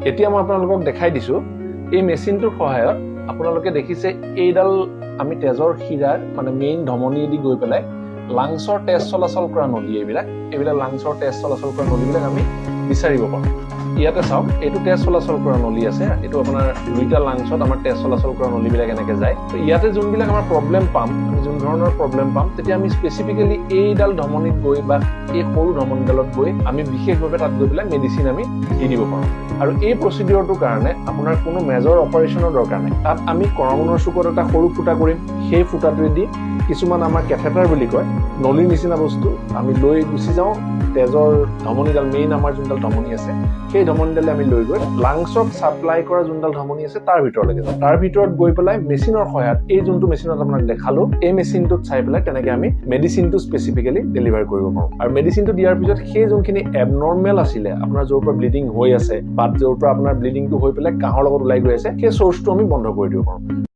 এতিয়া মই আপোনালোকক দেখাই দিছো এই মেচিনটোৰ সহায়ত আপোনালোকে দেখিছে এইডাল আমি তেজৰ শিৰাৰ মানে মেইন ধমনীয়েদি গৈ পেলাই লাংছৰ তেজ চলাচল কৰা নলী এইবিলাক লাংছৰ তেজ চলাচল কৰা নলীবিলাক আমি বিচাৰিব পাৰোঁ। ইয়াতে চাওক এইটো তেজ চলাচল কৰা নলী আছে, এইটো আপোনাৰ দুইটা লাংছত আমাৰ তেজ চলাচল কৰা নলীবিলাক এনেকৈ যায়। ইয়াতে যোনবিলাক আমাৰ প্ৰব্লেম পাম, আমি যোন ধৰণৰ প্ৰব্লেম পাম তেতিয়া আমি স্পেচিফিকেলি এইডাল ধমনীত গৈ বা এই সৰু ধমনীডালত গৈ আমি বিশেষভাৱে তাত গৈ পেলাই মেডিচিন আমি দি দিব পাৰোঁ। আৰু এই প্ৰচিডিউৰটোৰ কাৰণে আপোনাৰ কোনো মেজৰ অপাৰেশ্যনৰ দৰকাৰ নাই। তাত আমি কৰঙণৰ চুকত এটা সৰু ফুটা কৰিম, সেই ফুটাটোৱেদি কিছুমান আমাৰ কেথেটাৰ বুলি কয় নলীৰ নিচিনা বস্তু আমি লৈ গুচি যাওঁ তেজৰ ধমনীডাল, মেইন আমাৰ যোনডাল ধমনী আছে সেই ধমনীডালে আমি লৈ গৈ লাংছক ছাপ্লাই কৰা যোনডাল ধমনী আছে তাৰ ভিতৰলৈকে যাওঁ। তাৰ ভিতৰত গৈ পেলাই মেচিনৰ সহায়ত এই যোনটো মেচিনত আপোনাক দেখালো এই মেচিনটোত চাই পেলাই তেনেকৈ আমি মেডিচিনটো স্পেচিফিকেলি ডেলিভাৰ কৰিব পাৰোঁ। আৰু মেডিচিনটো দিয়াৰ পিছত সেই যোনখিনি এবনৰ্মেল আছিলে, আপোনাৰ য'ৰ পৰা ব্লিডিং হৈ আছে বা য'ৰ পৰা আপোনাৰ ব্লিডিংটো হৈ পেলাই কাঁহৰ লগত ওলাই গৈ আছে, সেই চ'ৰ্চটো আমি বন্ধ কৰি দিব পাৰোঁ।